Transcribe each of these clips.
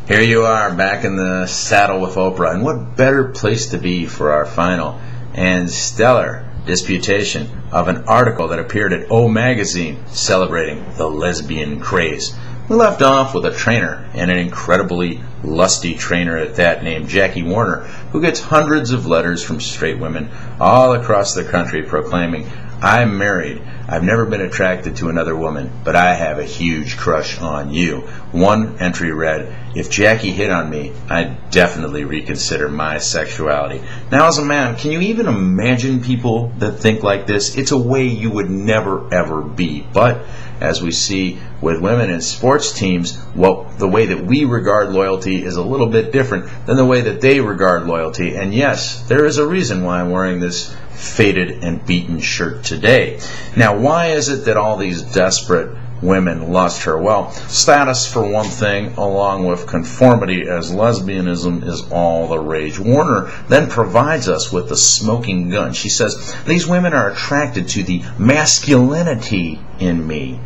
Here you are, back in the saddle with Oprah, and what better place to be for our final and stellar disputation of an article that appeared at O Magazine celebrating the lesbian craze. We left off with a trainer, and an incredibly lusty trainer at that, named Jackie Warner, who gets hundreds of letters from straight women all across the country proclaiming, "I'm married. I've never been attracted to another woman, but I have a huge crush on you." One entry read, "If Jackie hit on me, I'd definitely reconsider my sexuality." Now, as a man, can you even imagine people that think like this? It's a way you would never, ever be. But as we see with women in sports teams, the way that we regard loyalty is a little bit different than the way that they regard loyalty. And yes, there is a reason why I'm wearing this faded and beaten shirt today. Now, why is it that all these desperate women lust her? Well, status for one thing, along with conformity, as lesbianism is all the rage. Warner then provides us with the smoking gun. She says, "These women are attracted to the masculinity in me."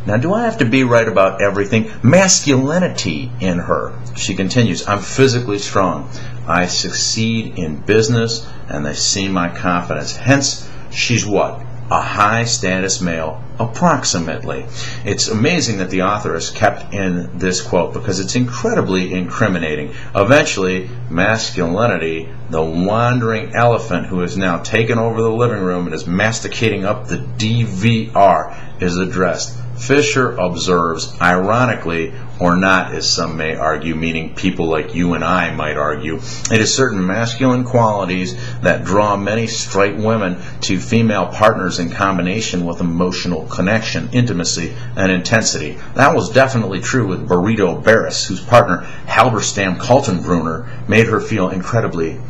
Now, do I have to be right about everything? Masculinity in her. She continues, "I'm physically strong. I succeed in business, and they see my confidence." Hence, she's what? A high-status male, approximately. It's amazing that the author has kept in this quote because it's incredibly incriminating. Eventually, masculinity, the wandering elephant who has now taken over the living room and is masticating up the DVR, is addressed. Fisher observes, ironically, or not, as some may argue, meaning people like you and I might argue, it is certain masculine qualities that draw many straight women to female partners in combination with emotional connection, intimacy, and intensity. That was definitely true with Burrito Barris, whose partner, Halberstam Kaltenbrunner, made her feel incredibly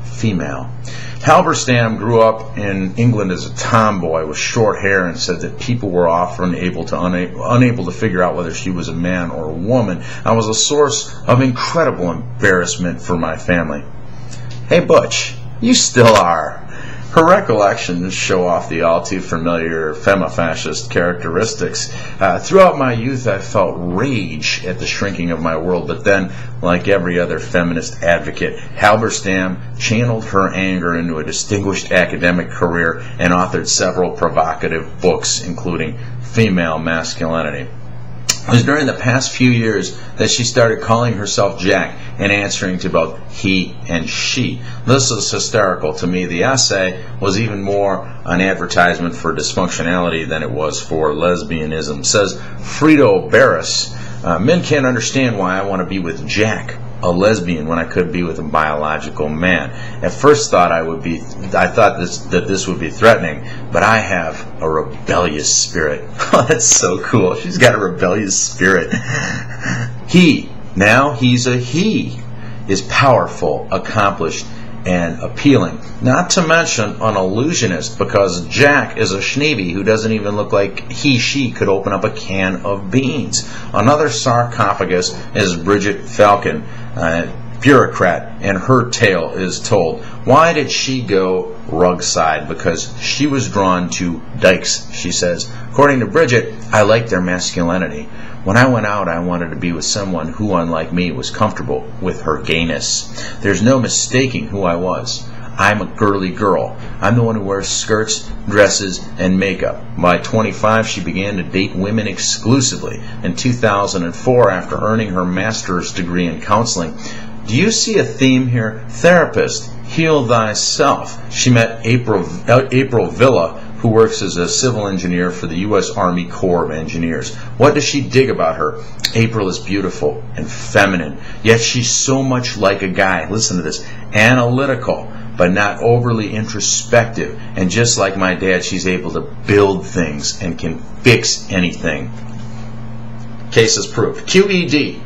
female. Halberstam grew up in England as a tomboy with short hair and said that people were often unable to figure out whether she was a man or a woman. I was a source of incredible embarrassment for my family. Hey Butch, you still are. Her recollections show off the all too familiar femifascist characteristics. Throughout my youth, I felt rage at the shrinking of my world, but then, like every other feminist advocate, Halberstam channeled her anger into a distinguished academic career and authored several provocative books, including Female Masculinity. It was during the past few years that she started calling herself Jack and answering to both he and she. This is hysterical to me. The essay was even more an advertisement for dysfunctionality than it was for lesbianism. Says Frito Barris, "Men can't understand why I want to be with Jack, a lesbian, when I could be with a biological man. At first thought I thought that this would be threatening, but I have a rebellious spirit." Oh, that's so cool. She's got a rebellious spirit. He's a he, is powerful, accomplished, and appealing. Not to mention an illusionist, because Jack is a schneebie who doesn't even look like she could open up a can of beans. Another sarcophagus is Bridget Falcon, bureaucrat, and her tale is told. Why did she go rug side? Because she was drawn to dykes, she says. According to Bridget, "I liked their masculinity. When I went out, I wanted to be with someone who, unlike me, was comfortable with her gayness. There's no mistaking who I was. I'm a girly girl. I'm the one who wears skirts, dresses, and makeup." By 25, she began to date women exclusively. In 2004, after earning her master's degree in counseling, do you see a theme here? Therapist, heal thyself. She met April Villa, who works as a civil engineer for the U.S. Army Corps of Engineers. What does she dig about her? April is beautiful and feminine, yet she's so much like a guy. Listen to this. Analytical, but not overly introspective. And just like my dad, she's able to build things and can fix anything. Case is proved. QED.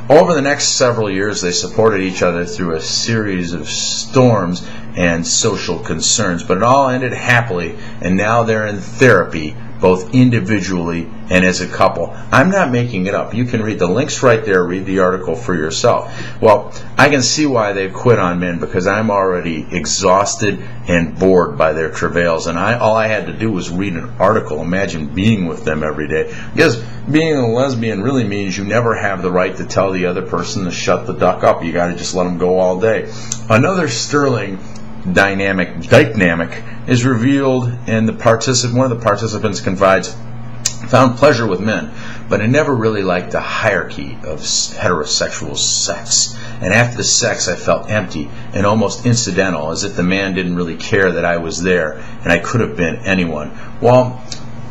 Over the next several years, they supported each other through a series of storms and social concerns, but it all ended happily, and now they're in therapy, both individually and as a couple. I'm not making it up. You can read the links right there, read the article for yourself. Well, I can see why they quit on men, because I'm already exhausted and bored by their travails, and all I had to do was read an article. Imagine being with them every day. Because being a lesbian really means you never have the right to tell the other person to shut the duck up. You got to just let them go all day. Another sterling dynamic is revealed in one of the participants confides, found pleasure with men, but I never really liked the hierarchy of heterosexual sex. And after the sex, I felt empty and almost incidental, as if the man didn't really care that I was there, and I could have been anyone. Well,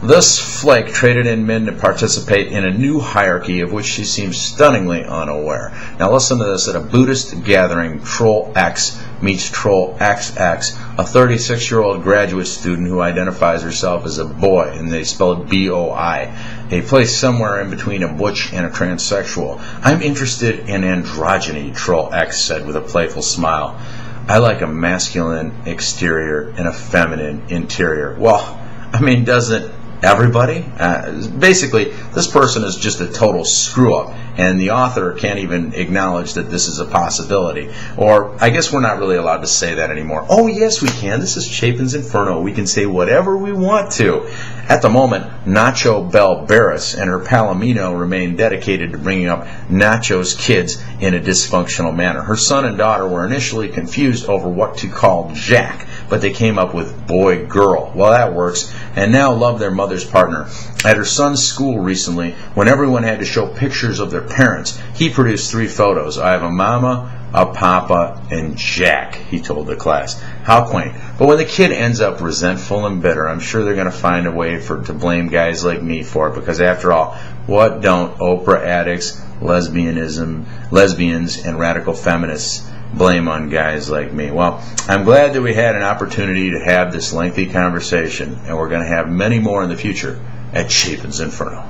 this flake traded in men to participate in a new hierarchy of which she seems stunningly unaware. Now listen to this. At a Buddhist gathering, Troll X meets Troll XX, a 36-year-old graduate student who identifies herself as a boy, and they spell it B-O-I, a place somewhere in between a butch and a transsexual. I'm interested in androgyny, Troll X said with a playful smile. I like a masculine exterior and a feminine interior. Well, I mean, doesn't everybody? Basically, this person is just a total screw-up, and the author can't even acknowledge that this is a possibility. Or, I guess we're not really allowed to say that anymore. Oh, yes, we can. This is Chapins Inferno. We can say whatever we want to. At the moment, Nacho Bell Barris and her Palomino remain dedicated to bringing up Nacho's kids in a dysfunctional manner. Her son and daughter were initially confused over what to call Jack, but they came up with boy-girl. Well, that works, and now love their mother's partner. At her son's school recently, when everyone had to show pictures of their parents, he produced 3 photos. I have a mama, a papa, and Jack, he told the class. How quaint. But when the kid ends up resentful and bitter, I'm sure they're going to find a way to blame guys like me for it, because after all, what don't Oprah addicts, lesbians, and radical feminists blame on guys like me? Well, I'm glad that we had an opportunity to have this lengthy conversation, and we're going to have many more in the future at Chapins Inferno.